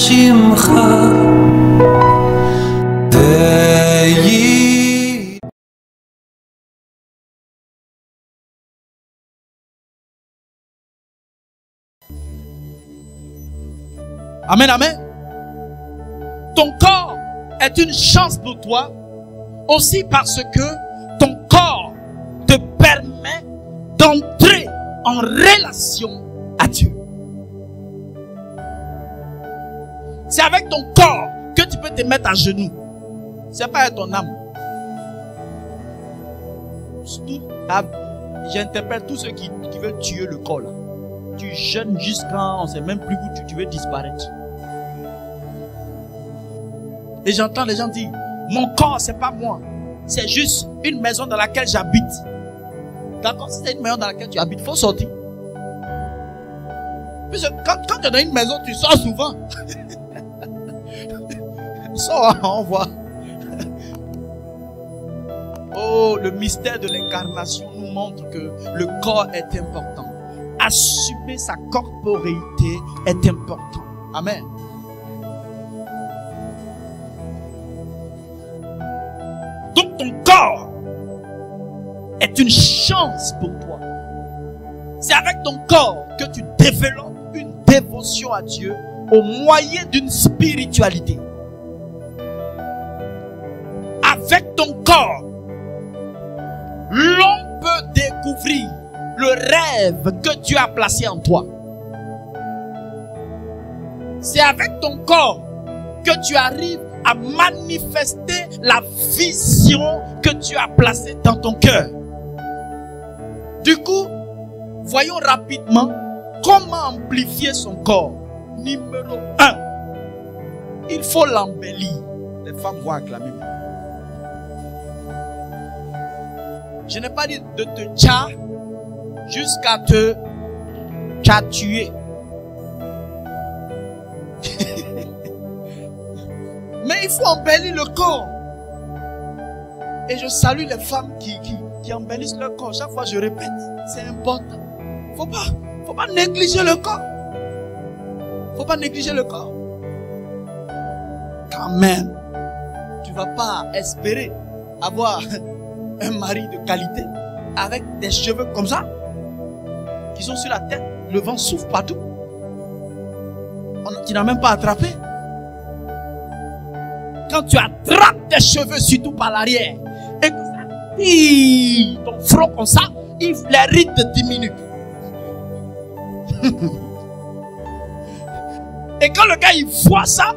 שמך תהי. Amen, amen. Ton corps est une chance pour toi aussi parce que ton corps te permet d'entrer en relation à Dieu. C'est avec ton corps que tu peux te mettre à genoux. C'est pas avec ton âme. J'interpelle tous ceux qui veulent tuer le corps là. Tu jeûnes jusqu'à on ne sait même plus où tu veux disparaître. Et j'entends les gens dire, mon corps c'est pas moi, c'est juste une maison dans laquelle j'habite. D'accord, si c'est une maison dans laquelle tu habites, il faut sortir. Quand tu es dans une maison, tu sors souvent. Sors, on voit. Oh, le mystère de l'incarnation nous montre que le corps est important. Assumer sa corporéité est important. Amen. Donc ton corps est une chance pour toi. C'est avec ton corps que tu développes une dévotion à Dieu au moyen d'une spiritualité. Avec ton corps, l'on peut découvrir le rêve que Dieu a placé en toi. C'est avec ton corps que tu arrives à manifester la vision que Dieu a placée dans ton cœur. Du coup, voyons rapidement comment amplifier son corps. Numéro 1, il faut l'embellir. Les femmes vont acclamer. Je n'ai pas dit de te tcha jusqu'à te tuer. Mais il faut embellir le corps. Et je salue les femmes qui embellissent leur corps. Chaque fois je répète, c'est important. Faut pas négliger le corps. Faut pas négliger le corps. Quand même, tu vas pas espérer avoir un mari de qualité avec des cheveux comme ça qui sont sur la tête, le vent souffle partout. Tu n'as même pas attrapé. Quand tu attrapes tes cheveux, surtout par l'arrière, et que ça tire ton front comme ça, les rides diminuent. Et quand le gars il voit ça,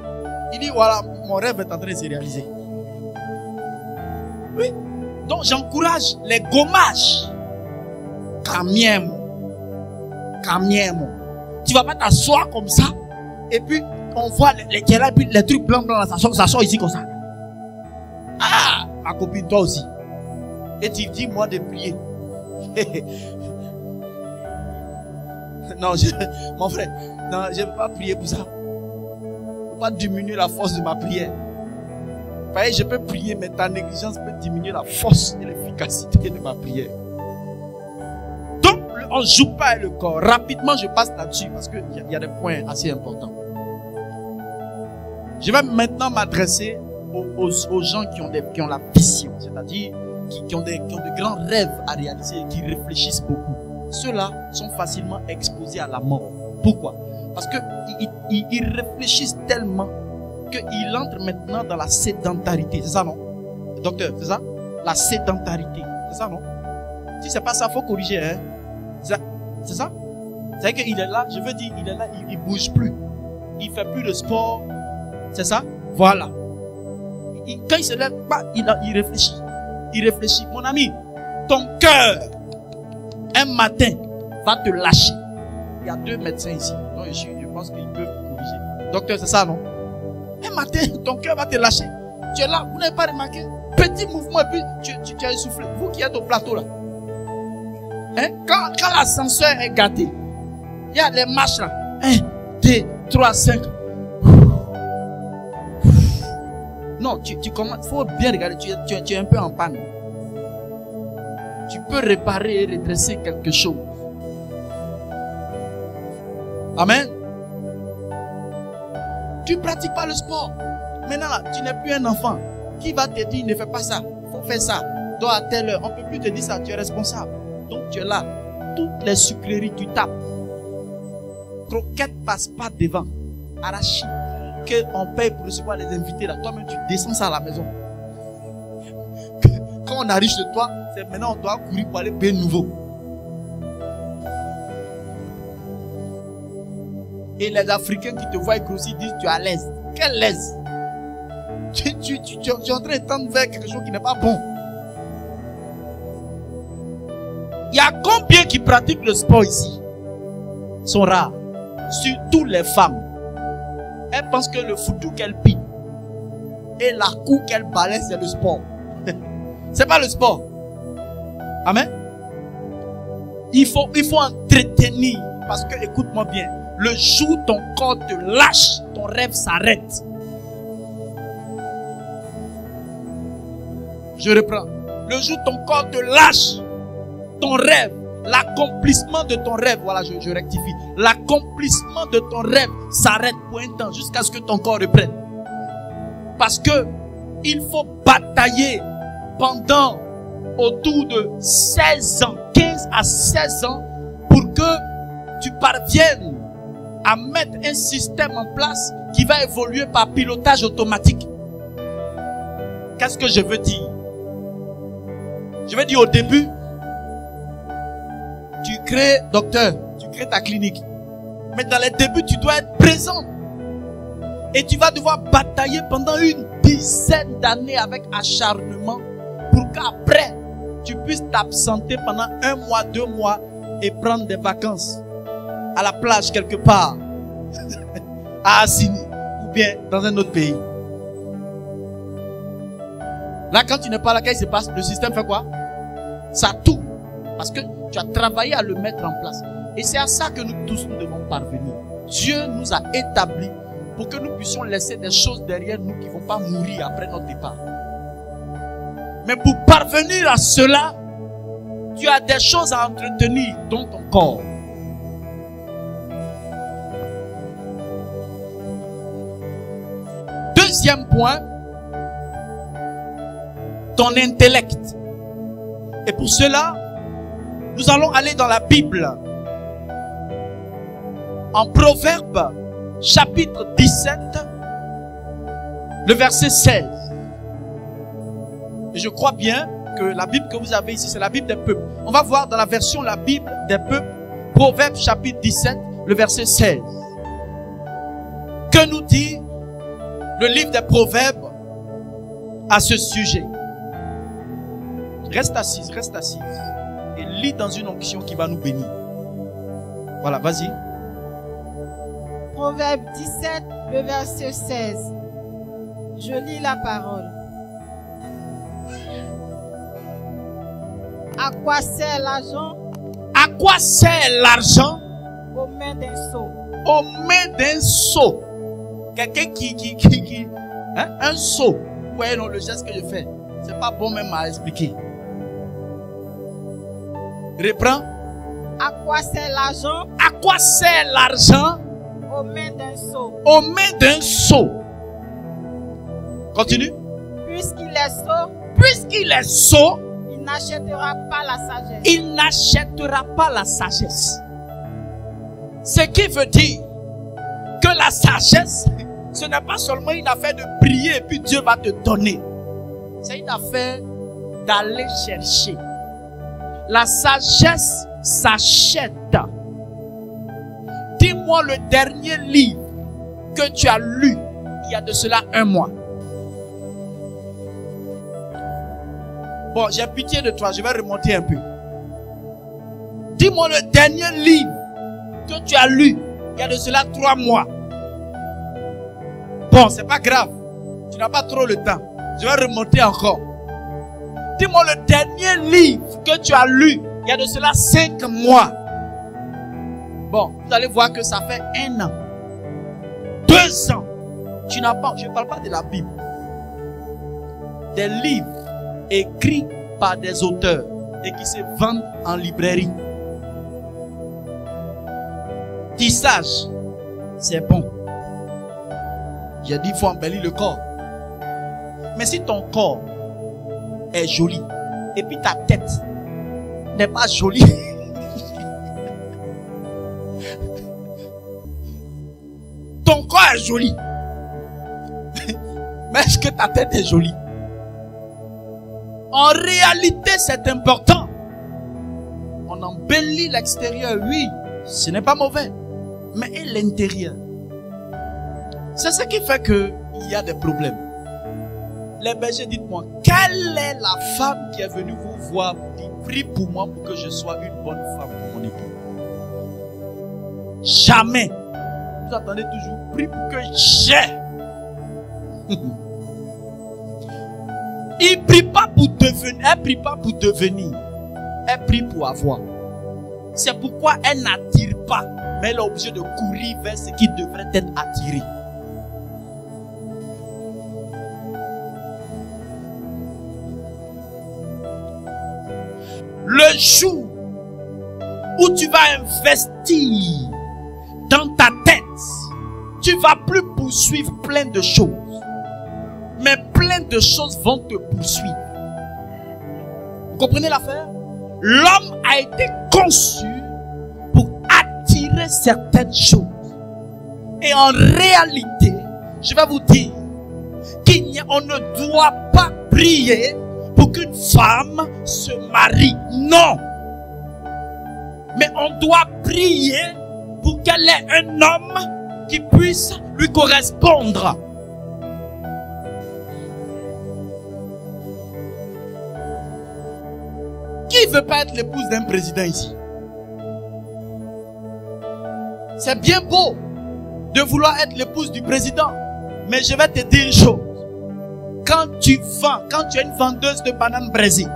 il dit voilà, mon rêve est en train de se réaliser. Oui. Donc j'encourage les gommages. Camiemo. Tu vas pas t'asseoir comme ça. Et puis on voit les trucs blancs ça sort ici comme ça. Ah, ma copine, toi aussi. Et tu dis moi de prier. Non, mon frère, non, je ne vais pas prier pour ça. Il ne faut pas diminuer la force de ma prière. Je peux prier, mais ta négligence peut diminuer la force et l'efficacité de ma prière. Donc, on ne joue pas avec le corps. Rapidement, je passe là-dessus parce qu'il y a des points assez importants. Je vais maintenant m'adresser aux gens qui ont la vision, c'est-à-dire qui ont de grands rêves à réaliser et qui réfléchissent beaucoup. Ceux-là sont facilement exposés à la mort. Pourquoi? Parce qu'ils réfléchissent tellement qu'il entre maintenant dans la sédentarité. C'est ça, non? Docteur, c'est ça? La sédentarité. C'est ça, non? Si c'est pas ça, il faut corriger. Hein? C'est ça? C'est qu'il est là, je veux dire, il est là, il ne bouge plus. Il ne fait plus de sport. C'est ça? Voilà. Quand il se lève, il réfléchit. Il réfléchit. Mon ami, ton cœur, un matin, va te lâcher. Il y a 2 médecins ici. Donc je pense qu'ils peuvent corriger. Docteur, c'est ça, non? Un matin, ton cœur va te lâcher. Tu es là, vous n'avez pas remarqué? Petit mouvement et puis tu as essoufflé. Vous qui êtes au plateau là. Hein? Quand l'ascenseur est gâté, il y a les marches là. 1, 2, 3, 5. Non, tu commences. Il faut bien regarder. Tu es un peu en panne. Tu peux réparer et redresser quelque chose. Amen. Tu ne pratiques pas le sport. Maintenant, là, tu n'es plus un enfant. Qui va te dire, ne fais pas ça, il faut faire ça. Toi, à telle heure, on ne peut plus te dire ça, tu es responsable. Donc, tu es là. Toutes les sucreries, tu tapes. Croquettes passe pas devant. Arachide, qu'on paye pour recevoir les invités, là. Toi-même, tu descends ça à la maison. Quand on arrive chez toi, c'est maintenant on doit courir pour aller payer nouveau. Et les Africains qui te voient grossir disent tu es à l'aise. Quelle l'aise? Tu es en train de tendre vers quelque chose qui n'est pas bon. Il y a combien qui pratiquent le sport ici? Ils sont rares. Surtout les femmes. Elles pensent que le foutu qu'elles pillent et la cour qu'elles balaient, c'est le sport. C'est pas le sport. Amen. Il faut entretenir. Parce que, écoute-moi bien, le jour où ton corps te lâche, ton rêve s'arrête. Je reprends. Le jour où ton corps te lâche, ton rêve, l'accomplissement de ton rêve, voilà, je rectifie. L'accomplissement de ton rêve s'arrête pour un temps jusqu'à ce que ton corps reprenne. Parce que il faut batailler pendant autour de 16 ans, 15 à 16 ans, pour que tu parviennes à mettre un système en place qui va évoluer par pilotage automatique. Qu'est-ce que je veux dire? Je veux dire au début, tu crées docteur, tu crées ta clinique. Mais dans les débuts, tu dois être présent. Et tu vas devoir batailler pendant une dizaine d'années avec acharnement pour qu'après, tu puisses t'absenter pendant 1 mois, 2 mois et prendre des vacances à la plage quelque part, à Assini ou bien dans un autre pays. Là, quand tu n'es pas là, qu'est-ce qui se passe? Le système fait quoi? Ça tourne. Parce que tu as travaillé à le mettre en place. Et c'est à ça que nous tous nous devons parvenir. Dieu nous a établis pour que nous puissions laisser des choses derrière nous qui ne vont pas mourir après notre départ. Mais pour parvenir à cela, tu as des choses à entretenir dans ton corps. Deuxième point, ton intellect. Et pour cela, nous allons aller dans la Bible. En Proverbes, chapitre 17, le verset 16. Et je crois bien que la Bible que vous avez ici, c'est la Bible des peuples. On va voir dans la version la Bible des peuples, Proverbes chapitre 17, le verset 16. Que nous dit le livre des Proverbes à ce sujet? Reste assise et lis dans une onction qui va nous bénir. Voilà, vas-y. Proverbe 17, le verset 16. Je lis la parole. À quoi sert l'argent? À quoi sert l'argent? Aux mains d'un sot. Aux mains d'un sot. Quelqu'un qui hein? Un sot. Vous voyez non, le geste que je fais. C'est pas bon même à expliquer. Reprends. À quoi sert l'argent? À quoi sert l'argent? Aux mains d'un sot. Aux mains d'un sot. Continue. Puisqu'il est sot. Puisqu'il est sot. Il n'achètera pas la sagesse. Il n'achètera pas la sagesse. Ce qui veut dire que la sagesse, ce n'est pas seulement une affaire de prier et puis Dieu va te donner. C'est une affaire d'aller chercher. La sagesse s'achète. Dis-moi le dernier livre que tu as lu il y a de cela 1 mois. Bon, j'ai pitié de toi, je vais remonter un peu. Dis-moi le dernier livre que tu as lu il y a de cela 3 mois. Bon, c'est pas grave. Tu n'as pas trop le temps. Je vais remonter encore. Dis-moi le dernier livre que tu as lu il y a de cela 5 mois. Bon, vous allez voir que ça fait 1 an. 2 ans. Tu n'as pas, je ne parle pas de la Bible. Des livres écrits par des auteurs et qui se vendent en librairie. Tissage, c'est bon. J'ai dit, il faut embellir le corps. Mais si ton corps est joli, et puis ta tête n'est pas jolie, ton corps est joli. Mais est-ce que ta tête est jolie? En réalité, c'est important. On embellit l'extérieur, oui, ce n'est pas mauvais. Mais et l'intérieur? C'est ce qui fait qu'il y a des problèmes. Les bergers, dites-moi, quelle est la femme qui est venue vous voir pour dire, prie pour moi pour que je sois une bonne femme pour mon époux? Jamais. Vous attendez toujours, prie pour que j'ai. Il prie pas pour devenir, elle prie pas pour devenir, elle prie pour avoir. C'est pourquoi elle n'attire pas, mais elle est obligée de courir vers ce qui devrait être attiré. Le jour où tu vas investir dans ta tête, tu vas plus poursuivre plein de choses. Mais plein de choses vont te poursuivre. Vous comprenez l'affaire? L'homme a été conçu pour attirer certaines choses. Et en réalité, je vais vous dire qu'on ne doit pas prier pour qu'une femme se marie. Non. Mais on doit prier pour qu'elle ait un homme qui puisse lui correspondre. Qui ne veut pas être l'épouse d'un président ici? C'est bien beau de vouloir être l'épouse du président. Mais je vais te dire une chose. Quand tu vends, quand tu es une vendeuse de bananes Brésil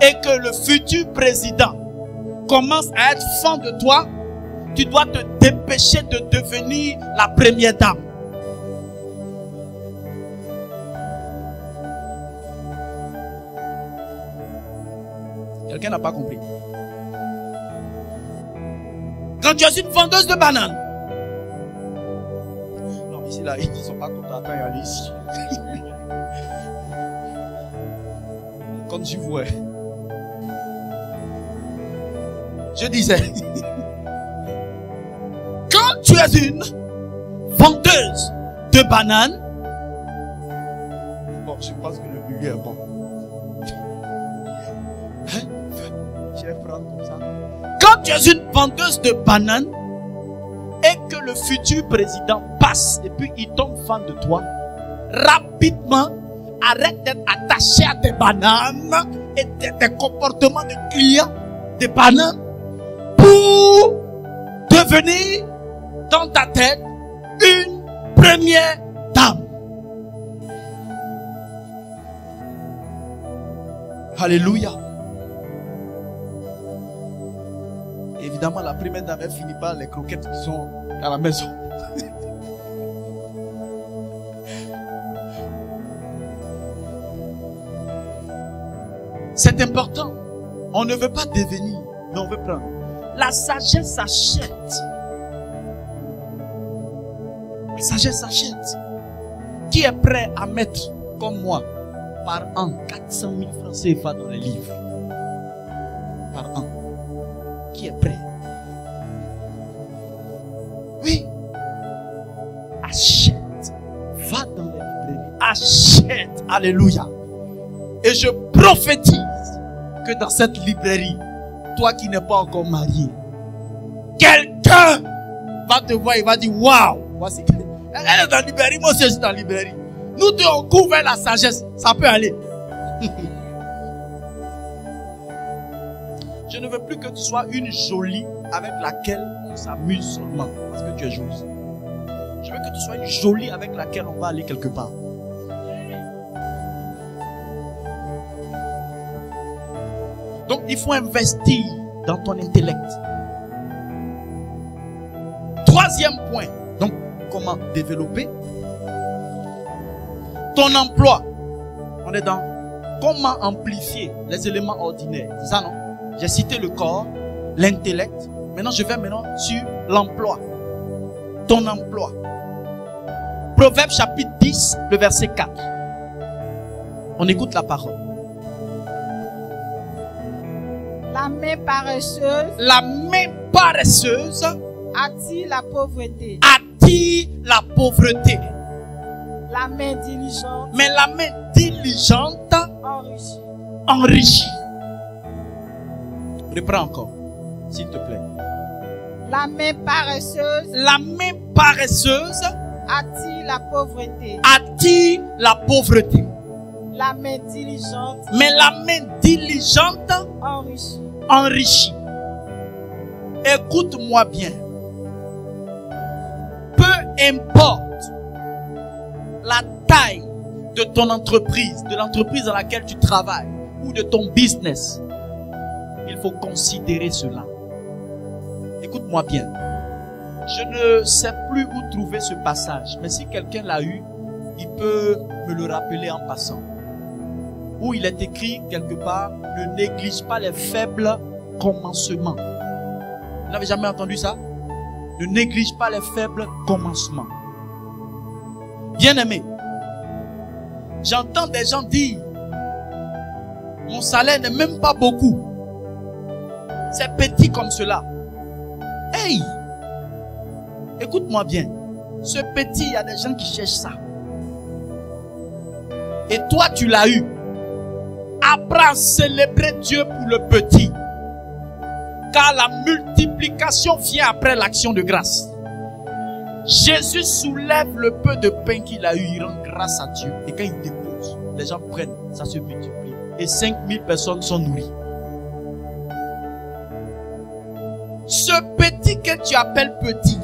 et que le futur président commence à être fan de toi, tu dois te dépêcher de devenir la première dame. Quelqu'un n'a pas compris. Quand tu es une vendeuse de bananes. Non, ici, là, ils ne sont pas contents quand ils allaient ici. Comme tu vois. Je disais. Quand tu es une vendeuse de bananes. Bon, je pense que le milieu est bon. Comme ça. Quand tu es une vendeuse de bananes et que le futur président passe et puis il tombe fan de toi, rapidement arrête d'être attaché à tes bananes et tes comportements de client des bananes pour devenir dans ta tête une première dame. Alléluia. Évidemment, la première dame, elle finit par les croquettes qui sont à la maison. C'est important. On ne veut pas devenir, mais on veut prendre. La sagesse s'achète. La sagesse s'achète. Qui est prêt à mettre, comme moi, par an, 400 000 francs CFA dans les livres? Par an. Qui est prêt? Oui. Achète. Va dans les librairies. Achète. Alléluia. Et je prophétise que dans cette librairie, toi qui n'es pas encore marié, quelqu'un va te voir, il va dire waouh, voici. Elle est dans la librairie, moi aussi je suis dans la librairie. Nous deux on court vers la sagesse, ça peut aller. Je ne veux plus que tu sois une jolie avec laquelle on s'amuse seulement parce que tu es jolie. Je veux que tu sois une jolie avec laquelle on va aller quelque part. Donc il faut investir dans ton intellect. Troisième point, donc comment développer ton emploi. On est dans comment amplifier les éléments ordinaires. C'est ça, non? J'ai cité le corps, l'intellect. Maintenant, je vais sur l'emploi. Ton emploi. Proverbe chapitre 10, le verset 4. On écoute la parole. La main paresseuse La main paresseuse attire la pauvreté. attire la pauvreté. La main diligente Mais la main diligente enrichit. enrichit. Reprends encore, s'il te plaît. La main paresseuse La main paresseuse attire la pauvreté. attire la pauvreté. La main diligente Mais la main diligente enrichit. enrichit. Écoute-moi bien. Peu importe la taille de ton entreprise, de l'entreprise dans laquelle tu travailles ou de ton business, il faut considérer cela. Écoute-moi bien. Je ne sais plus où trouver ce passage, mais si quelqu'un l'a eu, il peut me le rappeler en passant. Où il est écrit quelque part, ne néglige pas les faibles commencements. Vous n'avez jamais entendu ça? Ne néglige pas les faibles commencements. Bien-aimé, j'entends des gens dire, mon salaire n'est même pas beaucoup. C'est petit comme cela. Hey! Écoute-moi bien. Ce petit, il y a des gens qui cherchent ça. Et toi, tu l'as eu. Apprends à célébrer Dieu pour le petit. Car la multiplication vient après l'action de grâce. Jésus soulève le peu de pain qu'il a eu. Il rend grâce à Dieu. Et quand il dépose, les gens prennent. Ça se multiplie. Et 5000 personnes sont nourries. Ce petit que tu appelles petit,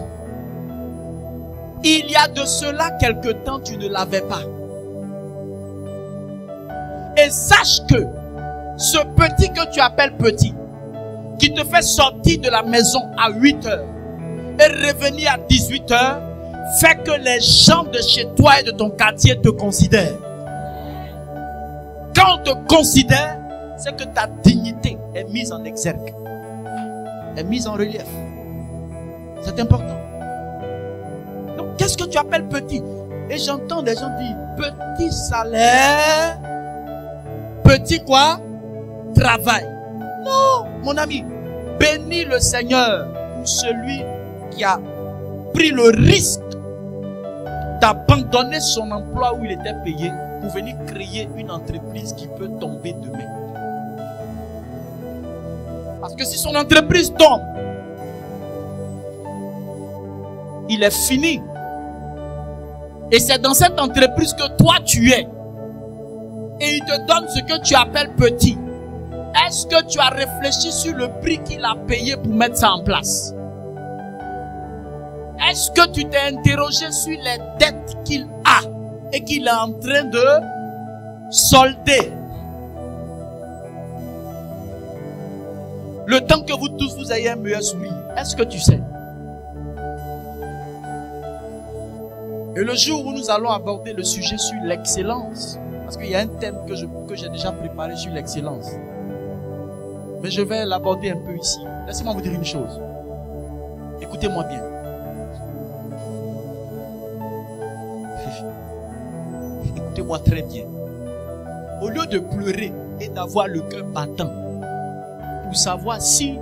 il y a de cela quelque temps tu ne l'avais pas. Et sache que ce petit que tu appelles petit, qui te fait sortir de la maison à 8 heures et revenir à 18 heures, fait que les gens de chez toi et de ton quartier te considèrent. Quand on te considère, c'est que ta dignité est mise en exergue, est mise en relief. C'est important. Donc, qu'est-ce que tu appelles petit? Et j'entends des gens dire, petit salaire, petit quoi? Travail. Non, mon ami, bénis le Seigneur pour celui qui a pris le risque d'abandonner son emploi où il était payé pour venir créer une entreprise qui peut tomber demain. Parce que si son entreprise tombe, il est fini. Et c'est dans cette entreprise que toi tu es. Et il te donne ce que tu appelles petit. Est-ce que tu as réfléchi sur le prix qu'il a payé pour mettre ça en place? Est-ce que tu t'es interrogé sur les dettes qu'il a et qu'il est en train de solder? Le temps que vous tous vous ayez un meilleur sourire, est-ce que tu sais? Et le jour où nous allons aborder le sujet sur l'excellence, parce qu'il y a un thème que j'ai déjà préparé sur l'excellence, mais je vais l'aborder un peu ici. Laissez-moi vous dire une chose. Écoutez-moi bien. Écoutez-moi très bien. Au lieu de pleurer et d'avoir le cœur battant pour savoir si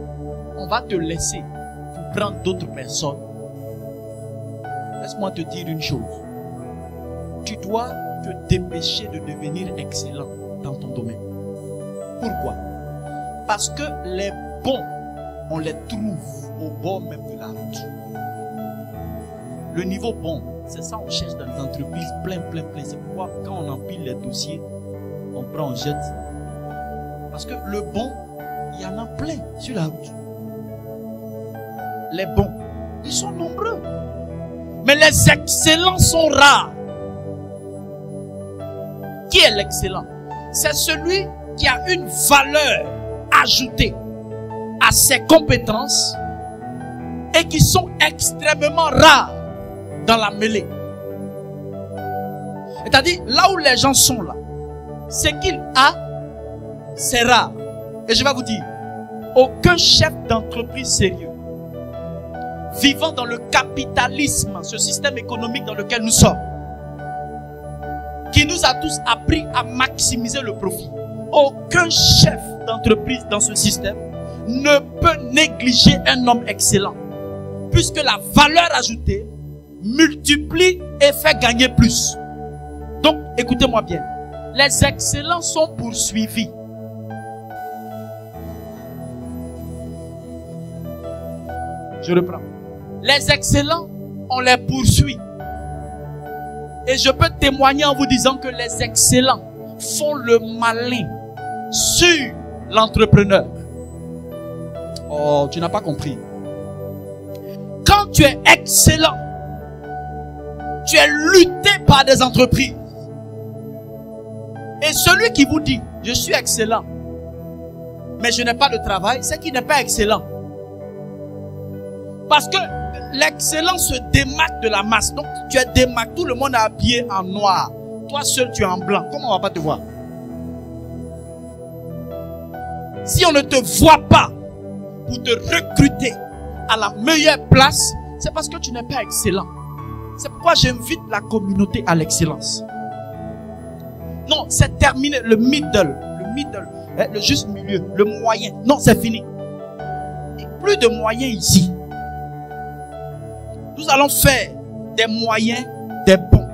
on va te laisser pour prendre d'autres personnes, laisse-moi te dire une chose. Tu dois te dépêcher de devenir excellent dans ton domaine. Pourquoi? Parce que les bons, on les trouve au bord même de la route. Le niveau bon, c'est ça on cherche dans les entreprises plein. C'est pourquoi quand on empile les dossiers, on prend, on jette. Parce que le bon, il y en a plein sur la route. Les bons, ils sont nombreux. Mais les excellents sont rares. Qui est l'excellent? C'est celui qui a une valeur ajoutée à ses compétences et qui sont extrêmement rares dans la mêlée. C'est-à-dire, là où les gens sont là, ce qu'il a, c'est rare. Et je vais vous dire, aucun chef d'entreprise sérieux, vivant dans le capitalisme, ce système économique dans lequel nous sommes, qui nous a tous appris à maximiser le profit. Aucun chef d'entreprise dans ce système ne peut négliger un homme excellent, puisque la valeur ajoutée multiplie et fait gagner plus. Donc, écoutez-moi bien. Les excellents sont poursuivis. Je reprends. Les excellents, on les poursuit. Et je peux témoigner en vous disant que les excellents font le malin sur l'entrepreneur. Oh, tu n'as pas compris. Quand tu es excellent, tu es lutté par des entreprises. Et celui qui vous dit, je suis excellent, mais je n'ai pas de travail, c'est qu'il n'est pas excellent. Parce que l'excellence se démarque de la masse. Donc tu es démarqué, tout le monde est habillé en noir. Toi seul tu es en blanc. Comment on va pas te voir? Si on ne te voit pas pour te recruter à la meilleure place, c'est parce que tu n'es pas excellent. C'est pourquoi j'invite la communauté à l'excellence. Non, c'est terminé. Le middle, le juste milieu, le moyen. Non, c'est fini. Et plus de moyens ici. Nous allons faire des moyens, des bons.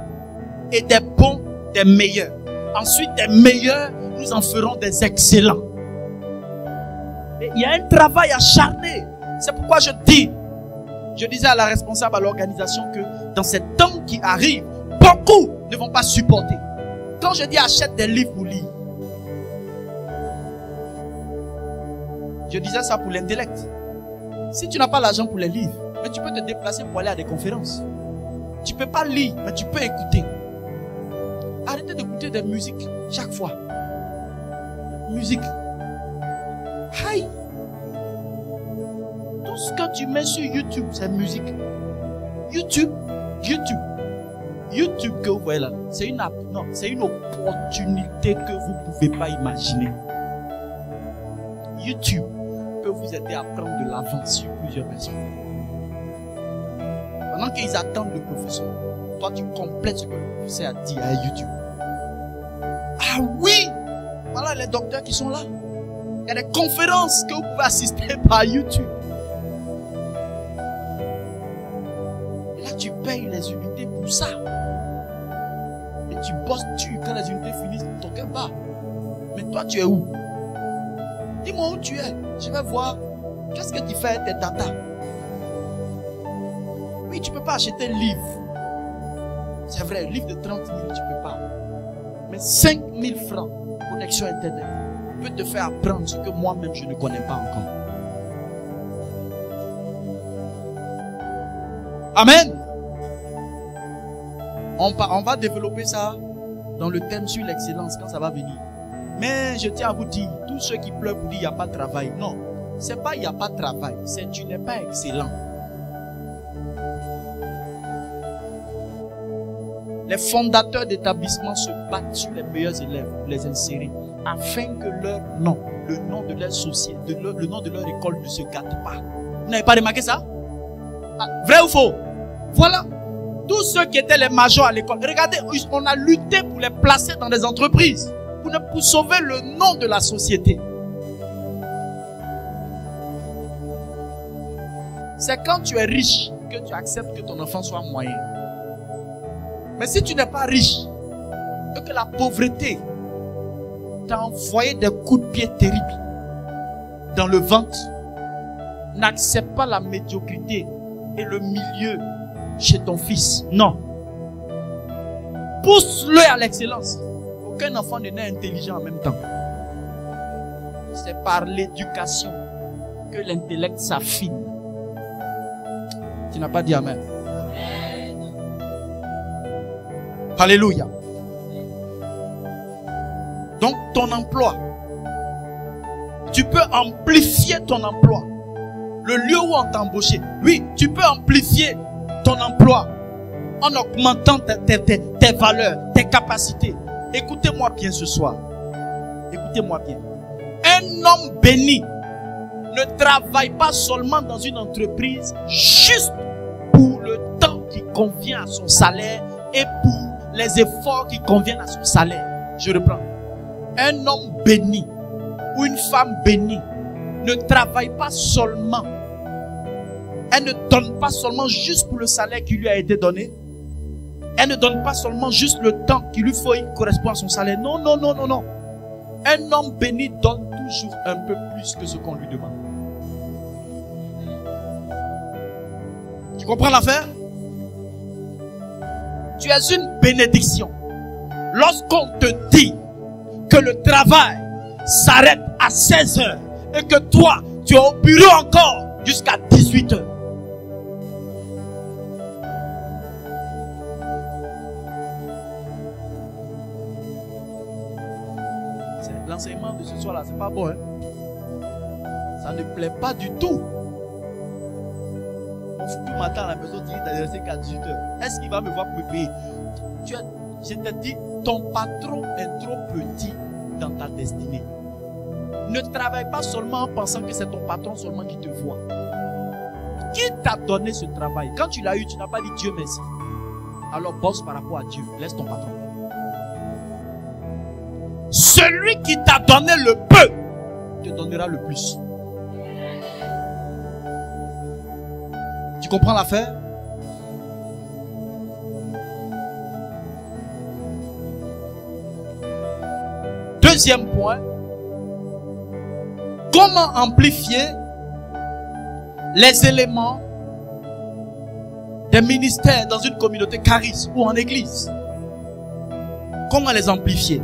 Et des bons, des meilleurs. Ensuite, des meilleurs, nous en ferons des excellents. Et il y a un travail acharné. C'est pourquoi je disais à la responsable à l'organisation que dans ces temps qui arrivent, beaucoup ne vont pas supporter. Quand je dis achète des livres pour lire, je disais ça pour l'intellect. Si tu n'as pas l'argent pour les livres, mais tu peux te déplacer pour aller à des conférences. Tu ne peux pas lire, mais tu peux écouter. Arrêtez d'écouter des musiques chaque fois. Musique. Aïe. Tout ce que tu mets sur YouTube, c'est musique. YouTube que vous voyez là, c'est une app. Non, c'est une opportunité que vous ne pouvez pas imaginer. YouTube peut vous aider à prendre de l'avance sur plusieurs personnes. Pendant qu'ils attendent le professeur, toi tu complètes ce que le professeur a dit à YouTube. Ah oui! Voilà les docteurs qui sont là. Il y a des conférences que vous pouvez assister par YouTube. Et là tu payes les unités pour ça. Et tu bosses dessus quand les unités finissent, ton cœur bat. Mais toi tu es où? Dis-moi où tu es. Je vais voir. Qu'est-ce que tu fais avec tes data? Oui, tu ne peux pas acheter un livre. C'est vrai, un livre de 30 000, tu ne peux pas. Mais 5 000 francs, connexion Internet, peut te faire apprendre ce que moi-même je ne connais pas encore. Amen. On va développer ça dans le thème sur l'excellence quand ça va venir. Mais je tiens à vous dire, tous ceux qui pleurent pour dire qu'il n'y a pas de travail, non, c'est pas il n'y a pas de travail, c'est tu n'es pas excellent. Les fondateurs d'établissements se battent sur les meilleurs élèves pour les insérer, afin que leur nom, le nom de leur société, le nom de leur école ne se gâte pas. Vous n'avez pas remarqué ça? Ah, vrai ou faux? Voilà. Tous ceux qui étaient les majors à l'école, regardez, on a lutté pour les placer dans des entreprises, pour sauver le nom de la société. C'est quand tu es riche que tu acceptes que ton enfant soit moyen. Mais si tu n'es pas riche, et que la pauvreté t'a envoyé des coups de pied terribles dans le ventre, n'accepte pas la médiocrité et le milieu chez ton fils. Non. Pousse-le à l'excellence. Aucun enfant n'est né intelligent en même temps. C'est par l'éducation que l'intellect s'affine. Tu n'as pas dit amen. Alléluia. Donc ton emploi, tu peux amplifier ton emploi. Le lieu où on t'a embauché, oui, tu peux amplifier ton emploi en augmentant tes valeurs, tes capacités. Écoutez-moi bien ce soir. Écoutez-moi bien. Un homme béni ne travaille pas seulement dans une entreprise juste pour le temps qui convient à son salaire et pour les efforts qui conviennent à son salaire. Je reprends. Un homme béni ou une femme bénie ne travaille pas seulement. Elle ne donne pas seulement juste pour le salaire qui lui a été donné. Elle ne donne pas seulement juste le temps qu'il lui faut, il correspond à son salaire. Non, non, non, non, non. Un homme béni donne toujours un peu plus que ce qu'on lui demande. Tu comprends l'affaire? Tu es une bénédiction. Lorsqu'on te dit que le travail s'arrête à 16 heures et que toi, tu es au bureau encore jusqu'à 18 heures. L'enseignement de ce soir-là, c'est pas bon. Hein? Ça ne plaît pas du tout. On fout tout matin à la maison, il est resté qu'à 18 heures. Est-ce qu'il va me voir pour me payer? Je te dis, ton patron est trop petit dans ta destinée. Ne travaille pas seulement en pensant que c'est ton patron seulement qui te voit. Qui t'a donné ce travail? Quand tu l'as eu, tu n'as pas dit Dieu merci. Alors bosse par rapport à Dieu. Laisse ton patron. Celui qui t'a donné le peu te donnera le plus. Tu comprends l'affaire? Deuxième point, comment amplifier les éléments des ministères dans une communauté charisme ou en église? Comment les amplifier?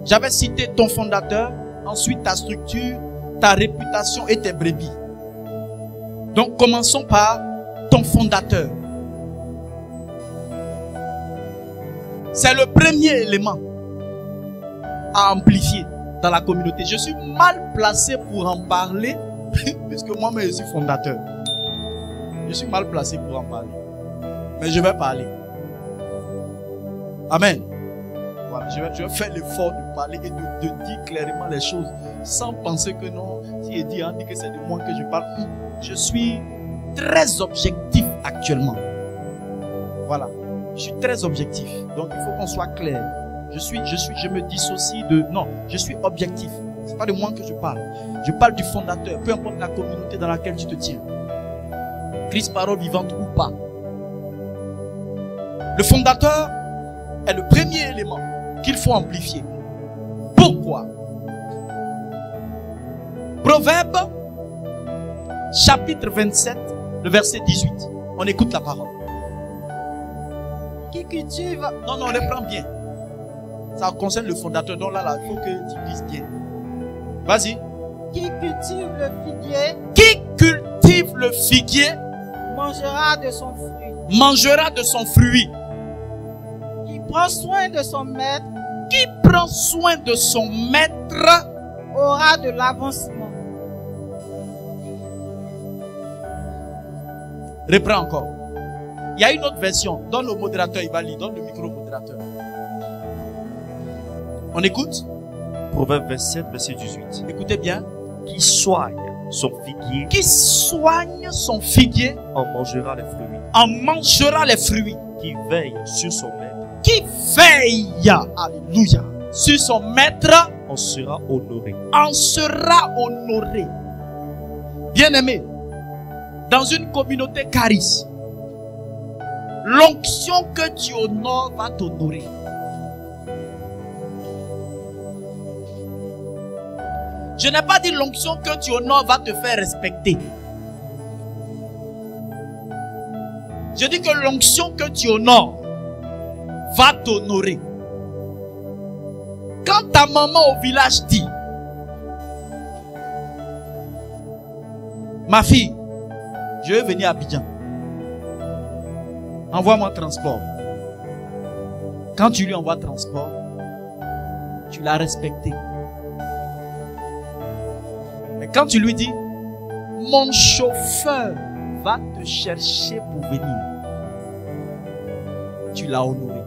J'avais cité ton fondateur, ensuite ta structure, ta réputation et tes brebis. Donc commençons par ton fondateur. C'est le premier élément à amplifier dans la communauté. Je suis mal placé pour en parler, puisque moi-même je suis fondateur. Je suis mal placé pour en parler. Mais je vais parler. Amen. Voilà, je vais faire l'effort de parler et de dire clairement les choses, sans penser que non, si il dit, on dit que c'est de moi que je parle. Je suis très objectif actuellement. Voilà. Je suis très objectif. Donc il faut qu'on soit clair. Je me dissocie de... Non, je suis objectif. C'est pas de moi que je parle. Je parle du fondateur, peu importe la communauté dans laquelle tu te tiens. Christ, parole vivante ou pas. Le fondateur est le premier élément qu'il faut amplifier. Pourquoi? Proverbe, chapitre 27, le verset 18. On écoute la parole. Qui cultive... Non, on les prend bien. Ça concerne le fondateur. Donc là, il faut que tu dises bien. Vas-y. Qui cultive le figuier... Qui cultive le figuier... mangera de son fruit. Mangera de son fruit. Qui prend soin de son maître... Qui prend soin de son maître... aura de l'avancement. Reprends encore. Il y a une autre version. Donne au modérateur, il va lire. Donne le micro au modérateur. On écoute. Proverbe 27, verset 18. Écoutez bien. Qui soigne son figuier, Qui soigne son figuier, en mangera les fruits. en mangera les fruits. Qui veille sur son maître, Qui veille, alléluia, sur son maître, en sera honoré. en sera honoré. Bien-aimé, dans une communauté charisme, l'onction que tu honores va t'honorer. Je n'ai pas dit l'onction que tu honores va te faire respecter. Je dis que l'onction que tu honores va t'honorer. Quand ta maman au village dit: ma fille, je vais venir à Abidjan, envoie-moi transport. Quand tu lui envoies transport, tu l'as respecté. Mais quand tu lui dis: mon chauffeur va te chercher pour venir, tu l'as honoré.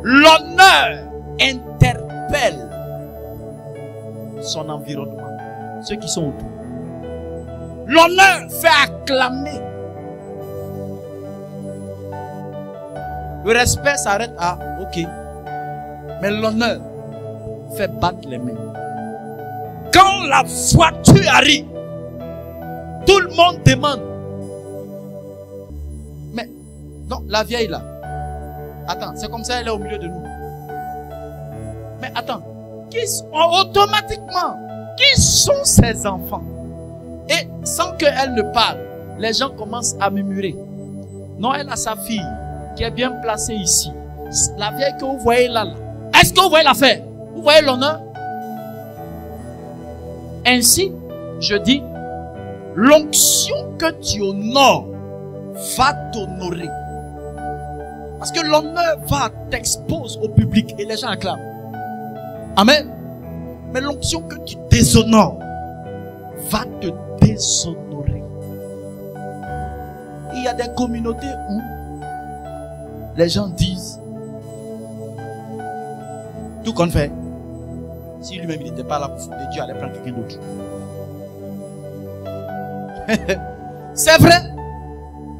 L'honneur interpelle son environnement, ceux qui sont autour. L'honneur fait acclamer. Le respect s'arrête à ok. Mais l'honneur fait battre les mains. Quand la voiture arrive, tout le monde demande. Mais, non, la vieille là. Attends, c'est comme ça, elle est au milieu de nous. Mais attends, automatiquement, qui sont ces enfants? Et sans qu'elle ne parle, les gens commencent à murmurer. Non, elle a sa fille qui est bien placée ici. La vieille que vous voyez là. Est-ce que vous voyez l'affaire? Vous voyez l'honneur? Ainsi, je dis, l'onction que tu honores va t'honorer. Parce que l'honneur va t'exposer au public et les gens acclament. Amen. Mais l'onction que tu déshonores va te déshonorer. Il y a des communautés où les gens disent tout qu'on fait. Si lui-même il n'était pas là pour foutre, Dieu allait prendre quelqu'un d'autre. C'est vrai.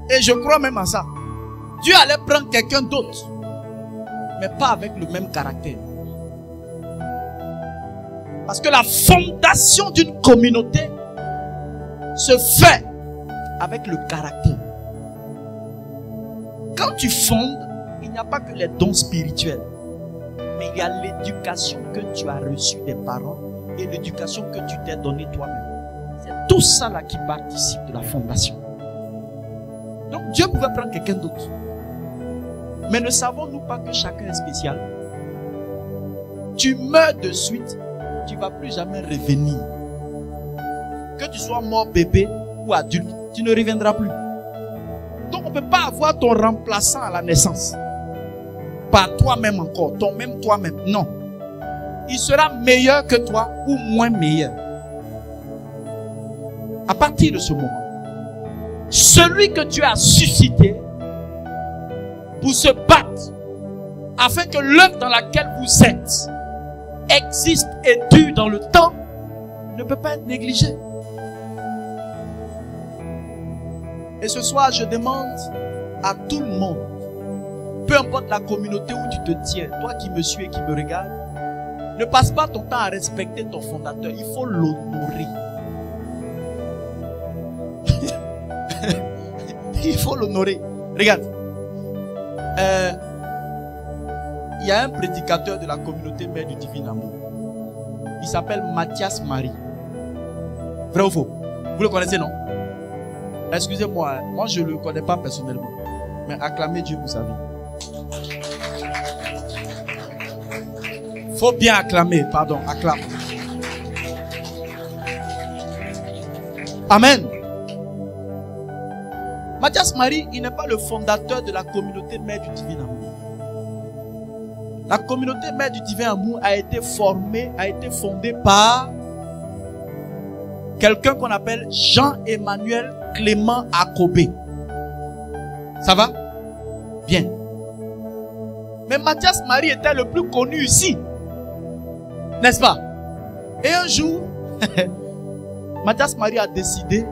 Et je crois même à ça. Dieu allait prendre quelqu'un d'autre. Mais pas avec le même caractère. Parce que la fondation d'une communauté se fait avec le caractère. Quand tu fondes, il n'y a pas que les dons spirituels. Mais il y a l'éducation que tu as reçue des parents et l'éducation que tu t'es donnée toi-même. C'est tout ça là qui participe de la fondation. Donc Dieu pouvait prendre quelqu'un d'autre. Mais ne savons-nous pas que chacun est spécial? Tu meurs de suite, tu ne vas plus jamais revenir. Que tu sois mort bébé ou adulte, tu ne reviendras plus. Donc on ne peut pas avoir ton remplaçant à la naissance. Pas toi-même encore, toi-même. Non. Il sera meilleur que toi ou moins meilleur. À partir de ce moment, celui que Dieu a suscité pour se battre afin que l'œuvre dans laquelle vous êtes existe et dure dans le temps ne peut pas être négligé. Et ce soir, je demande à tout le monde, peu importe la communauté où tu te tiens, toi qui me suis et qui me regarde, ne passe pas ton temps à respecter ton fondateur. Il faut l'honorer. Il faut l'honorer. Regarde. Il y a un prédicateur de la communauté Mère du Divin Amour. Il s'appelle Mathias Marie. Vrai ou faux? Vous le connaissez, non? Excusez-moi, moi je ne le connais pas personnellement. Mais acclamez Dieu pour sa vie. Faut bien acclamer, pardon, acclame. Amen. Mathias Marie, il n'est pas le fondateur de la communauté Mère du Divin Amour. La communauté Mère du Divin Amour a été fondée par quelqu'un qu'on appelle Jean-Emmanuel Clément Akobé. Ça va? Bien. Mais Mathias Marie était le plus connu ici. N'est-ce pas? Et un jour, Mathias Marie a décidé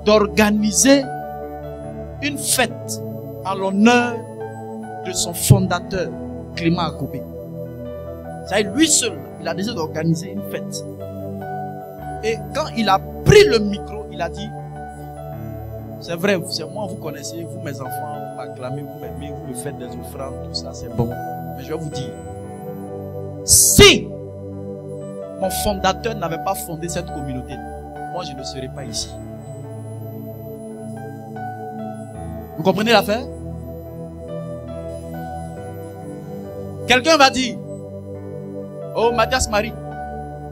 d'organiser une fête en l'honneur de son fondateur, Clément Akobé. C'est lui seul, il a décidé d'organiser une fête. Et quand il a pris le micro, il a dit, c'est vrai, c'est moi, vous connaissez, vous mes enfants, vous m'acclamez, vous m'aimez, vous me faites des offrandes, tout ça, c'est bon. Mais je vais vous dire, si mon fondateur n'avait pas fondé cette communauté, moi je ne serais pas ici. Vous comprenez l'affaire? Quelqu'un va dire, oh Mathias Marie,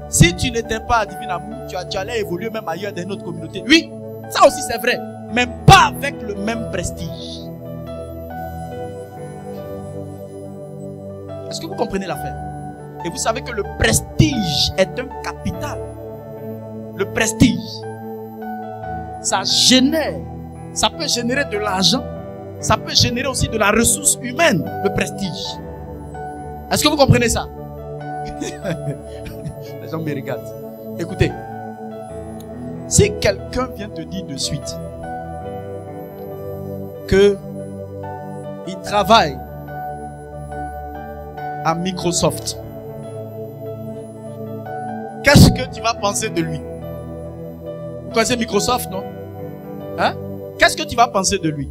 si tu n'étais pas à Divin Amour, tu allais évoluer même ailleurs dans notre communauté. Oui, ça aussi c'est vrai, mais pas avec le même prestige. Est-ce que vous comprenez l'affaire? Et vous savez que le prestige est un capital. Le prestige, ça génère, ça peut générer de l'argent, ça peut générer aussi de la ressource humaine, le prestige. Est-ce que vous comprenez ça? Les gens me regardent. Écoutez, si quelqu'un vient te dire de suite que Il travaille à Microsoft. Qu'est-ce que tu vas penser de lui? Vous connaissez Microsoft, non? Hein? Qu'est-ce que tu vas penser de lui?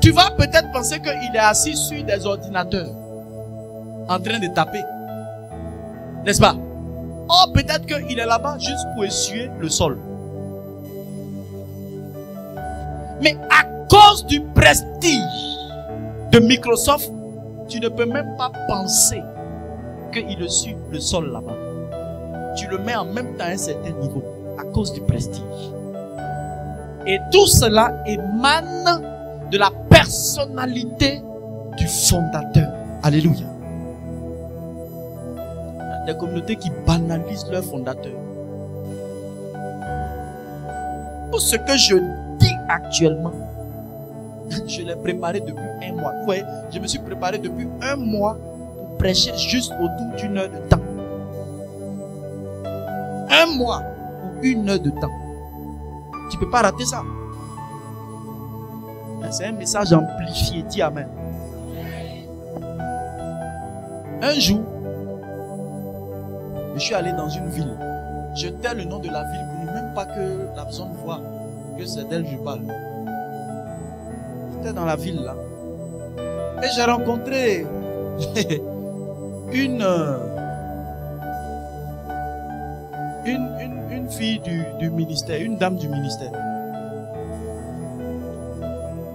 Tu vas peut-être penser qu'il est assis sur des ordinateurs en train de taper. N'est-ce pas? Oh, peut-être qu'il est là-bas juste pour essuyer le sol. Mais à cause du prestige de Microsoft, tu ne peux même pas penser qu'il essuie le sol là-bas. Tu le mets en même temps à un certain niveau à cause du prestige. Et tout cela émane de la personnalité du fondateur. Alléluia. Des communautés qui banalisent leur fondateur. Pour ce que je dis actuellement, je l'ai préparé depuis un mois. Vous voyez, je me suis préparé depuis un mois pour prêcher juste autour d'une heure de temps. Un mois pour une heure de temps. Tu ne peux pas rater ça. C'est un message amplifié. Dis amen. Un jour, je suis allé dans une ville. Je tais le nom de la ville pour ne même pas que la personne voit que c'est d'elle que je parle. J'étais dans la ville là. Et j'ai rencontré une fille du ministère, une dame du ministère.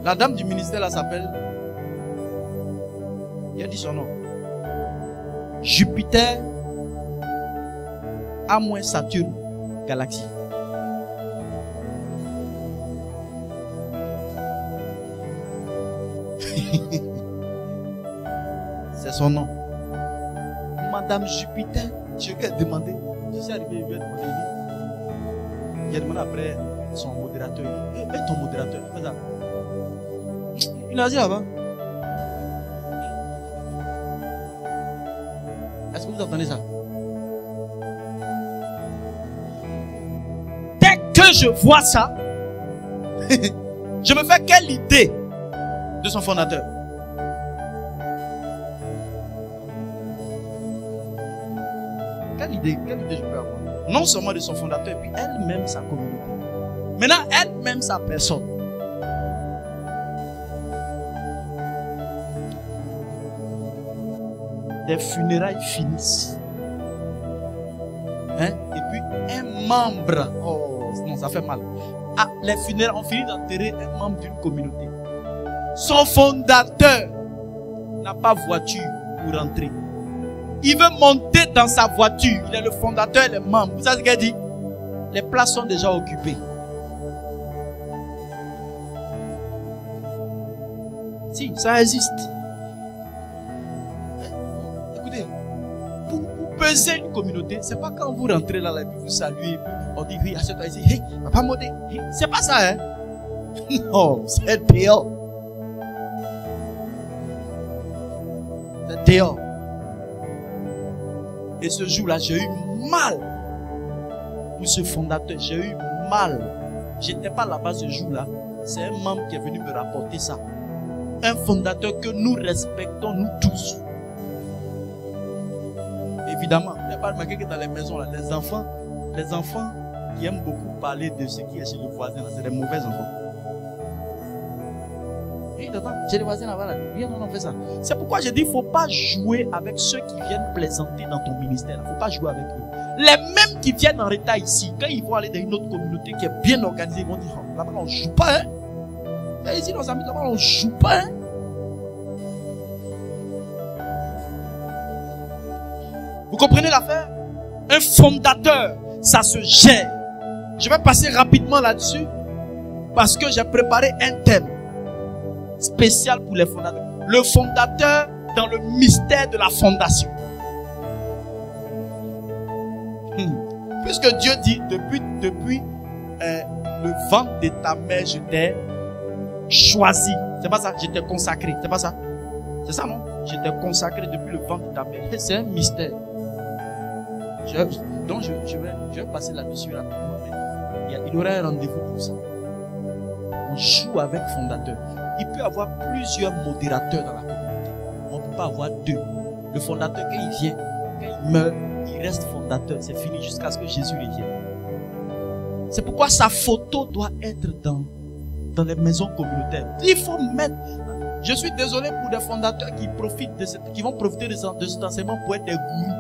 La dame du ministère là s'appelle, il a dit son nom, Jupiter A- Saturne Galaxie. C'est son nom. Madame Jupiter, je lui ai demandé, je suis arrivé, il lui a demandé, il a demandé après son modérateur, et ton modérateur, fais ça. Il a dit là-bas. Est-ce que vous entendez ça? Dès que je vois ça, je me fais quelle idée de son fondateur? Quelle idée je peux avoir? Non seulement de son fondateur, puis elle-même sa communauté. Maintenant, elle-même sa personne. Des funérailles finissent. Hein? Et puis un membre. Oh, non, ça fait mal. Ah, les funérailles, on finit d'enterrer un membre d'une communauté. Son fondateur n'a pas voiture pour rentrer. Il veut monter dans sa voiture. Il est le fondateur et les membres. Vous savez ce qu'il dit? Les places sont déjà occupées. Si, ça existe. Écoutez, pour peser une communauté, c'est pas quand vous rentrez là, et puis vous saluez, et puis on dit oui, assieds-toi ici, hey, papa modé. Hey. C'est pas ça, hein? Non, c'est dehors. C'est dehors. Et ce jour-là, j'ai eu mal pour ce fondateur. J'ai eu mal. Je n'étais pas là-bas ce jour-là. C'est un membre qui est venu me rapporter ça. Un fondateur que nous respectons, nous tous. Évidemment, il n'y a pas remarqué que dans les maisons, là, les enfants qui aiment beaucoup parler de ce qui est chez le voisin, c'est des mauvais enfants. J'ai les voisins là-bas, viens, on fait ça. C'est pourquoi je dis, il ne faut pas jouer avec ceux qui viennent plaisanter dans ton ministère. Il ne faut pas jouer avec eux. Les mêmes qui viennent en retard ici, quand ils vont aller dans une autre communauté qui est bien organisée, ils vont dire, oh, là-bas on ne joue pas, hein. Et ici, nos amis, là-bas on ne joue pas, hein. Vous comprenez l'affaire? Un fondateur, ça se gère. Je vais passer rapidement là-dessus parce que j'ai préparé un thème spécial pour les fondateurs. Le fondateur dans le mystère de la fondation. Puisque Dieu dit, depuis le ventre de ta mère, je t'ai choisi. C'est pas ça, je t'ai consacré. C'est pas ça. C'est ça, non? Je t'ai consacré depuis le ventre de ta mère. C'est un mystère. Donc je vais passer là-dessus rapidement. Il y aura un rendez-vous pour ça. on joue avec fondateur. Il peut y avoir plusieurs modérateurs dans la communauté. On ne peut pas avoir deux. Le fondateur, quand il vient, quand il meurt, il reste fondateur. C'est fini jusqu'à ce que Jésus revienne. C'est pourquoi sa photo doit être dans les maisons communautaires. Il faut mettre... Je suis désolé pour des fondateurs qui vont profiter de cet enseignement pour être des gourous.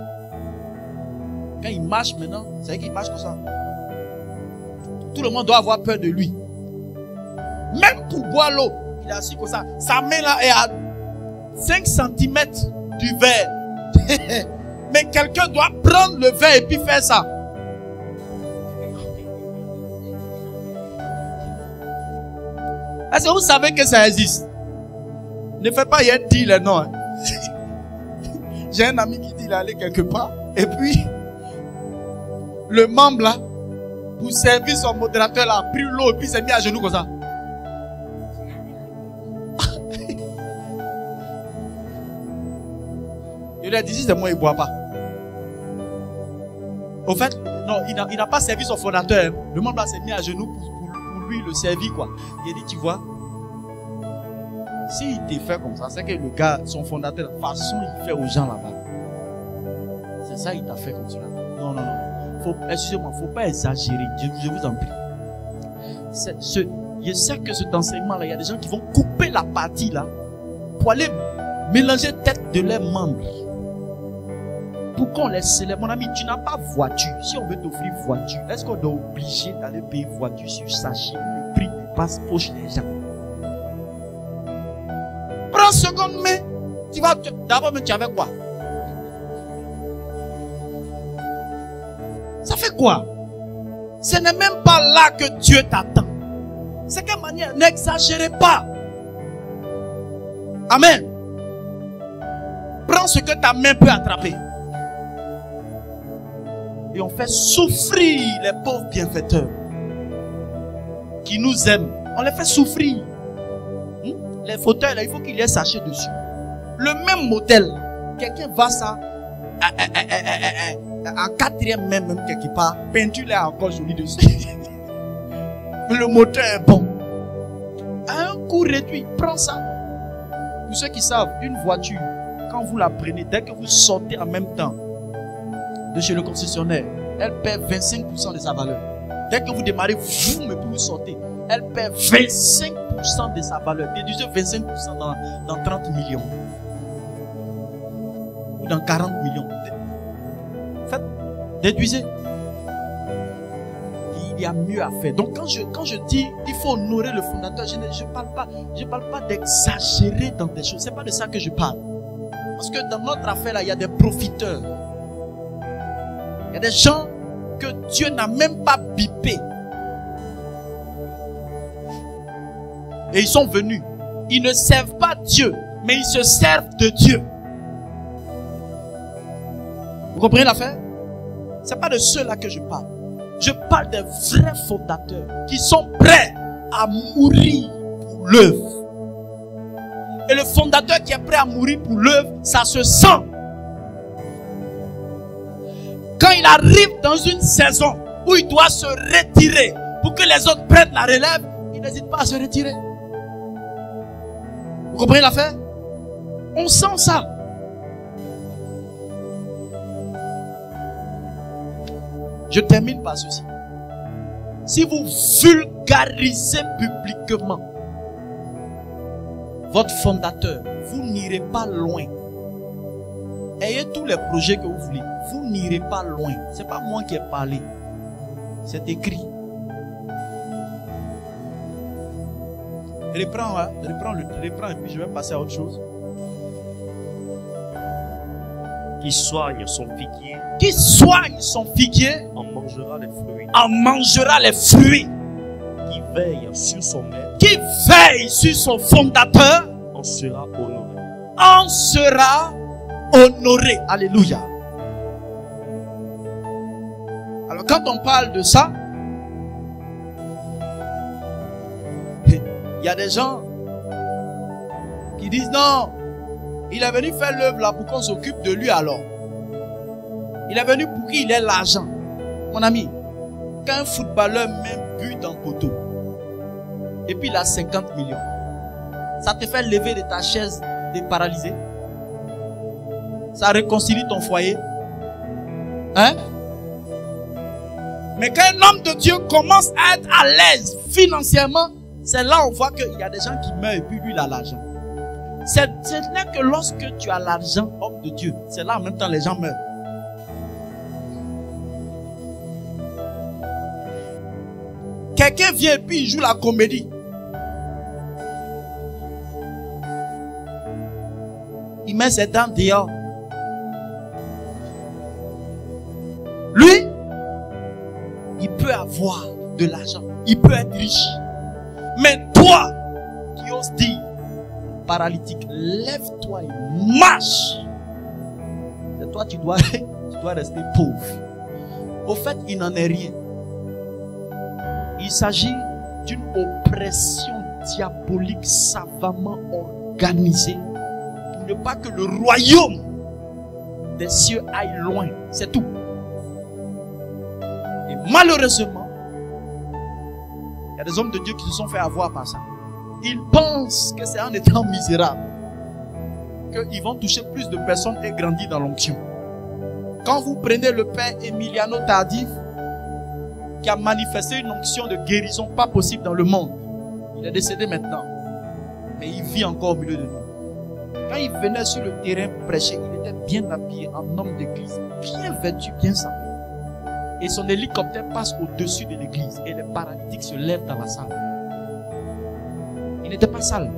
Quand il marche maintenant, c'est vrai qu'il marche comme ça. Tout le monde doit avoir peur de lui. Même pour boire l'eau, il est assis comme ça. Sa main là est à 5 cm du verre. Mais quelqu'un doit prendre le verre et puis faire ça. Est-ce que vous savez que ça existe? Ne faites pas, il y a dit le nom. J'ai un ami qui dit il est allé quelque part. Et puis, le membre là, pour servir son modérateur là, a pris l'eau et puis s'est mis à genoux comme ça. Il lui a dit, si c'est moi, il ne boit pas. Au fait, non, il n'a pas servi son fondateur. Le membre là s'est mis à genoux pour lui le servir quoi. Il a dit, tu vois, s'il te fait comme ça, c'est que le gars, son fondateur, de toute façon, il fait aux gens là-bas. C'est ça, il t'a fait comme cela. Non, non, non. Excusez-moi, il ne faut pas exagérer. Je vous en prie. Je sais que cet enseignement-là, il y a des gens qui vont couper la partie là pour aller mélanger tête de leurs membres. Pour qu'on les célèbre. Mon ami, tu n'as pas voiture. Si on veut t'offrir voiture, est-ce qu'on est obligé d'aller payer voiture sur sachet? Le prix dépasse poche des gens. Prends seconde main. Tu vas d'abord, mais tu avais quoi? Ça fait quoi? Ce n'est même pas là que Dieu t'attend. C'est quelle manière? N'exagérez pas. Amen. Prends ce que ta main peut attraper. Et on fait souffrir les pauvres bienfaiteurs qui nous aiment. On les fait souffrir. Les fauteuils, là, il faut qu'il y ait sachet dessus. Le même modèle, quelqu'un va ça en quatrième main, même quelque part. Peinture là encore jolie dessus. Mais le moteur est bon. À un coût réduit, prends ça. Pour ceux qui savent, une voiture, quand vous la prenez, dès que vous sortez en même temps de chez le concessionnaire, elle perd 25% de sa valeur. Dès que vous démarrez, vous, mais vous sortez, elle perd 25% de sa valeur. Déduisez 25% dans 30 millions. Ou dans 40 millions. Faites, déduisez. Il y a mieux à faire. Donc quand je dis il faut honorer le fondateur, je ne parle pas d'exagérer dans des choses. C'est pas de ça que je parle. Parce que dans notre affaire là, il y a des profiteurs. Il y a des gens que Dieu n'a même pas bipé. Et ils sont venus. Ils ne servent pas Dieu, mais ils se servent de Dieu. Vous comprenez l'affaire? Ce n'est pas de ceux-là que je parle. Je parle des vrais fondateurs qui sont prêts à mourir pour l'œuvre. Et le fondateur qui est prêt à mourir pour l'œuvre, ça se sent. Quand il arrive dans une saison où il doit se retirer pour que les autres prennent la relève, il n'hésite pas à se retirer. Vous comprenez l'affaire? On sent ça. Je termine par ceci. Si vous vulgarisez publiquement votre fondateur, vous n'irez pas loin. Ayez tous les projets que vous voulez. Vous n'irez pas loin. Ce n'est pas moi qui ai parlé. C'est écrit. Reprends, hein? Reprends et puis je vais passer à autre chose. Qui soigne son figuier Qui soigne son figuier en mangera les fruits. en mangera les fruits. Qui veille sur son maître Qui veille sur son fondateur en sera honoré. en sera honoré. Alléluia. Alors quand on parle de ça, il y a des gens qui disent non, il est venu faire l'œuvre là pour qu'on s'occupe de lui alors. Il est venu pour qu'il ait l'argent. Mon ami, quand un footballeur met but dans le poteau et puis il a 50 millions. Ça te fait lever de ta chaise des paralysés? Ça réconcilie ton foyer? Hein? Mais quand un homme de Dieu commence à être à l'aise financièrement, c'est là on voit qu'il y a des gens qui meurent et puis lui il a l'argent. Ce n'est que lorsque tu as l'argent, homme de Dieu, c'est là en même temps les gens meurent. Quelqu'un vient et puis il joue la comédie. Il met ses dents dehors. Lui, il peut avoir de l'argent. Il peut être riche. Mais toi, qui oses dire, paralytique, lève-toi et marche. C'est toi, tu dois rester pauvre. Au fait, il n'en est rien. Il s'agit d'une oppression diabolique savamment organisée pour ne pas que le royaume des cieux aille loin. C'est tout. Et malheureusement, il y a des hommes de Dieu qui se sont fait avoir par ça. Ils pensent que c'est en étant misérables qu'ils vont toucher plus de personnes et grandir dans l'onction. Quand vous prenez le père Emiliano Tardif, qui a manifesté une onction de guérison pas possible dans le monde. Il est décédé maintenant. Mais il vit encore au milieu de nous. Quand il venait sur le terrain prêcher, il était bien habillé en homme d'église, bien vêtu, bien sapé. Et son hélicoptère passe au-dessus de l'église et les paralytiques se lèvent dans la salle. Il n'était pas sale.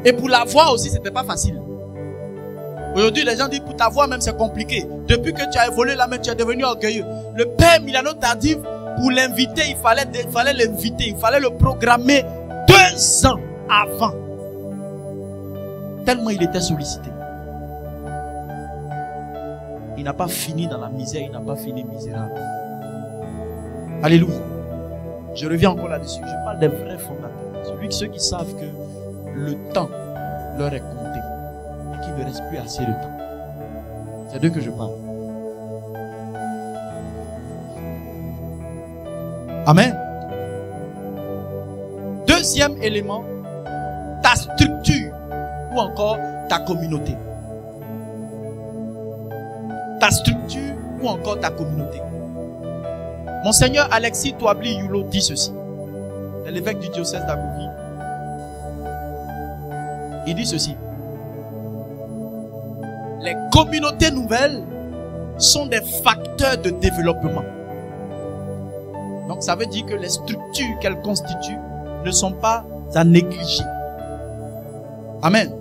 Et pour la voir aussi, c'était pas facile. Aujourd'hui, les gens disent pour ta voix même c'est compliqué. Depuis que tu as évolué là même, tu es devenu orgueilleux. Le père Milano Tardif, pour l'inviter, il fallait l'inviter, il fallait le programmer 2 ans avant. Tellement il était sollicité. Il n'a pas fini dans la misère, il n'a pas fini misérable. Alléluia. Je reviens encore là-dessus. Je parle des vrais fondateurs. Ceux qui savent que le temps leur est compté. Qu'il ne reste plus assez de temps. C'est d'eux que je parle. Amen. Deuxième élément, ta structure ou encore ta communauté. Ta structure ou encore ta communauté. Monseigneur Alexis Touabli Yulo dit ceci. C'est l'évêque du diocèse d'Agouville. Il dit ceci. Les communautés nouvelles sont des facteurs de développement. Donc ça veut dire que les structures qu'elles constituent ne sont pas à négliger. Amen.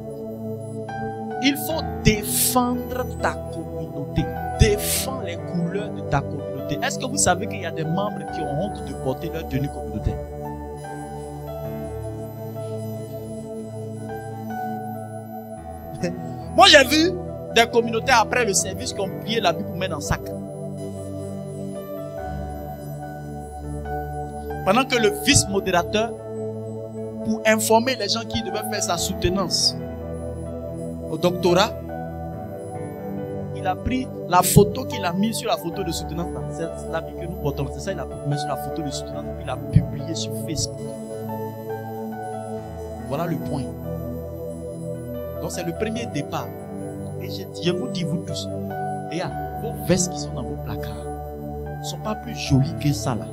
Il faut défendre ta communauté. Défends les couleurs de ta communauté. Est-ce que vous savez qu'il y a des membres qui ont honte de porter leur tenue communautaire? Moi j'ai vu des communautés après le service qui ont plié la Bible pour mettre dans le sac. Pendant que le vice-modérateur, pour informer les gens qui devaient faire sa soutenance au doctorat, il a pris la photo qu'il a mise sur la photo de soutenance. C'est la vie que nous portons. C'est ça, il a mis sur la photo de soutenance et puis il a publié sur Facebook. Voilà le point. Donc c'est le premier départ. Et je vous dis, vous tous, et vos vestes qui sont dans vos placards ne sont pas plus jolies que ça là.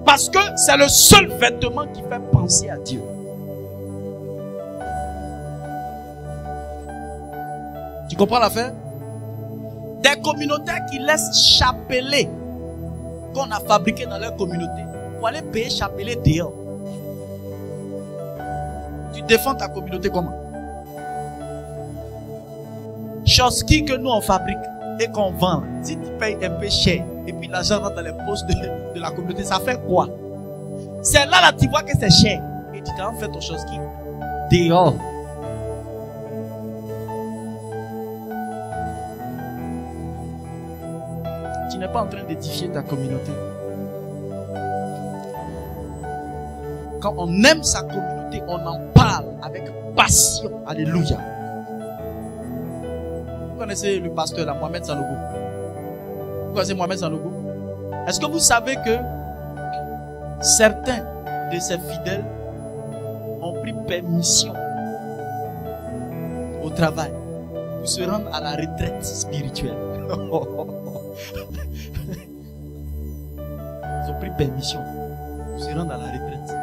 Parce que c'est le seul vêtement qui fait penser à Dieu. Tu comprends l'affaire? Des communautés qui laissent chapelet qu'on a fabriqué dans leur communauté pour aller payer chapelet dehors. Tu défends ta communauté comment? Choski que nous on fabrique et qu'on vend, si tu payes un peu cher et puis l'argent rentre dans les poches de la communauté, ça fait quoi? C'est là tu vois que c'est cher et tu t'en fais ton choski dehors. Tu n'es pas en train d'édifier ta communauté. Quand on aime sa communauté, on en parle avec passion. Alléluia. Vous connaissez le pasteur là, Mohamed Sanogo? Vous connaissez Mohamed Sanogo? Est-ce que vous savez que certains de ces fidèles ont pris permission au travail pour se rendre à la retraite spirituelle? Ils ont pris permission pour se rendre à la retraite.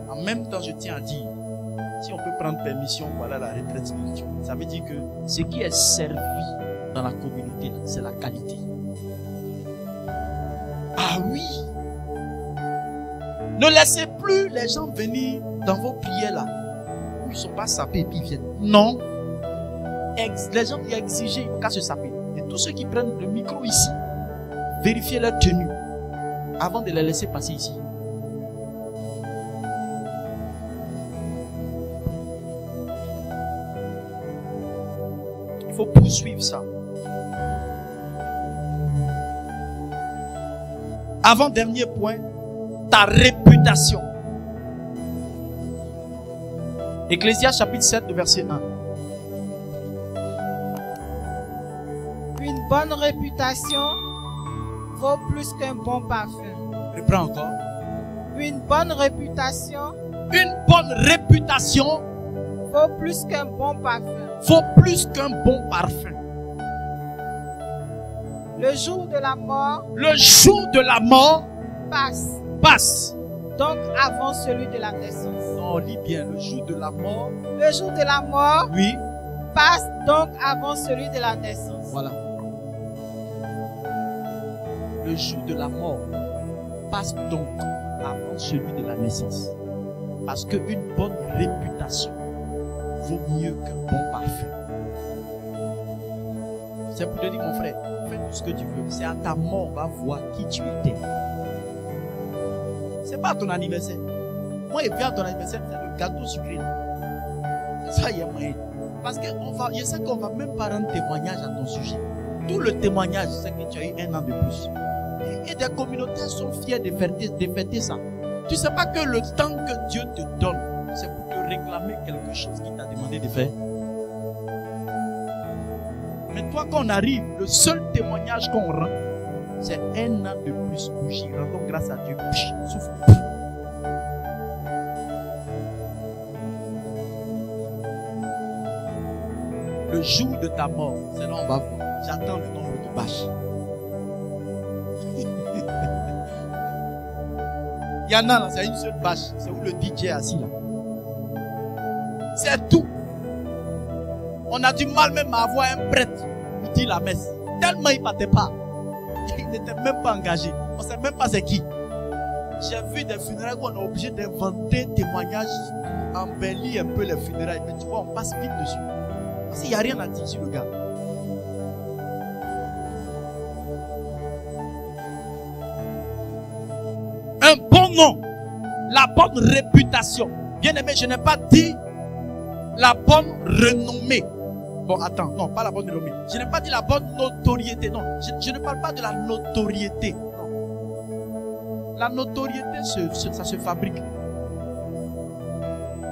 En même temps, je tiens à dire, si on peut prendre permission pour aller à la retraite spirituelle, ça veut dire que ce qui est servi dans la communauté, c'est la qualité. Ah oui! Ne laissez plus les gens venir dans vos prières là, où ils ne sont pas sapés et puis ils viennent. Non! Les gens qui exigent, ils n'ont qu'à se saper. Et tous ceux qui prennent le micro ici, vérifiez leur tenue avant de les laisser passer ici. Il faut poursuivre ça. Avant-dernier point, ta réputation. Ecclésias chapitre 7, verset 1. Une bonne réputation vaut plus qu'un bon parfum. Reprends encore. Une bonne réputation Une bonne réputation vaut plus qu'un bon parfum. vaut plus qu'un bon parfum. Le jour de la mort Le jour de la mort passe. donc avant celui de la naissance. On lit bien, le jour de la mort. Le jour de la mort Oui, passe donc avant celui de la naissance. voilà. Le jour de la mort passe donc avant celui de la naissance. Parce qu'une bonne réputation vaut mieux qu'un bon parfum. C'est pour te dire, mon frère, fais tout ce que tu veux. C'est à ta mort, on va voir qui tu étais. C'est pas à ton anniversaire. Moi, et puis à ton anniversaire, c'est le gâteau sucré. C'est ça, il y a moyen. Parce que je sais qu'on va même pas rendre témoignage à ton sujet. Tout le témoignage, c'est que tu as eu 1 an de plus. Et des communautés sont fiers de fêter ça. Tu sais pas que le temps que Dieu te donne, c'est pour te réclamer quelque chose qu'il t'a demandé de faire. Mais toi, quand on arrive, le seul témoignage qu'on rend, c'est 1 an de plus. Bougie, rendons grâce à Dieu. Psh, souffle. Le jour de ta mort, c'est là on va voir. J'attends le nombre de bâches. Il y en a là, c'est une seule bâche. C'est où le DJ est assis là. C'est tout. On a du mal même à avoir un prêtre qui dit la messe. Tellement il ne partait pas. Il n'était même pas engagé. On ne sait même pas c'est qui. J'ai vu des funérailles où on est obligé d'inventer des témoignages, embellir un peu les funérailles. Mais tu vois, on passe vite dessus. Parce qu'il n'y a rien à dire sur le gars. Un bon nom, la bonne réputation. Bien aimé, je n'ai pas dit la bonne renommée. Bon, attends, non, pas la bonne renommée. Je n'ai pas dit la bonne notoriété. Non, je ne parle pas de la notoriété. Non. La notoriété, ça se fabrique.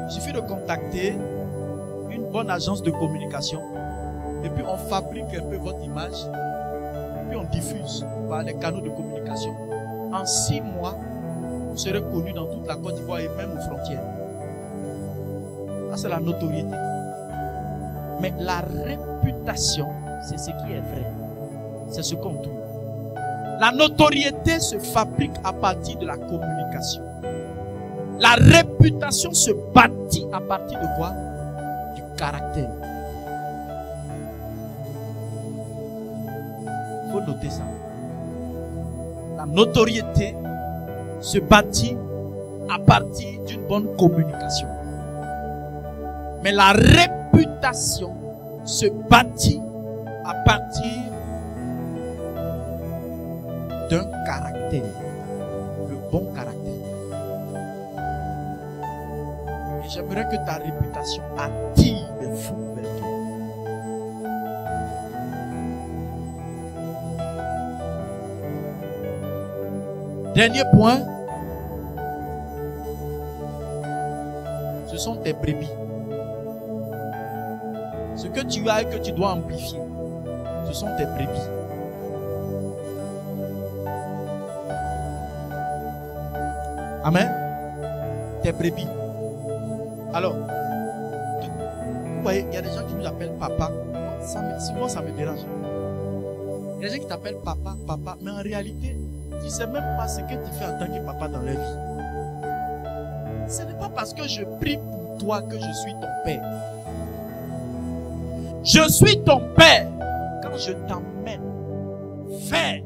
Il suffit de contacter une bonne agence de communication et puis on fabrique un peu votre image, puis on diffuse par les canaux de communication. En 6 mois, vous serez connu dans toute la Côte d'Ivoire et même aux frontières. Ça, c'est la notoriété. Mais la réputation, c'est ce qui est vrai. C'est ce qu'on trouve. La notoriété se fabrique à partir de la communication. La réputation se bâtit à partir de quoi? Du caractère. Il faut noter ça. La notoriété se bâtit à partir d'une bonne communication. Mais la réputation se bâtit à partir d'un caractère. Le bon caractère. Et j'aimerais que ta réputation attire les fous vers toi. Dernier point, ce sont tes brebis. Ce que tu as et que tu dois amplifier, ce sont tes brebis. Amen. Tes brebis. Alors, vous voyez, il y a des gens qui nous appellent papa. Souvent, ça me dérange. Il y a des gens qui t'appellent papa, papa, mais en réalité, tu ne sais même pas ce que tu fais en tant que papa dans leur vie. Ce n'est pas parce que je prie pour toi que je suis ton père. Je suis ton père quand je t'emmène faire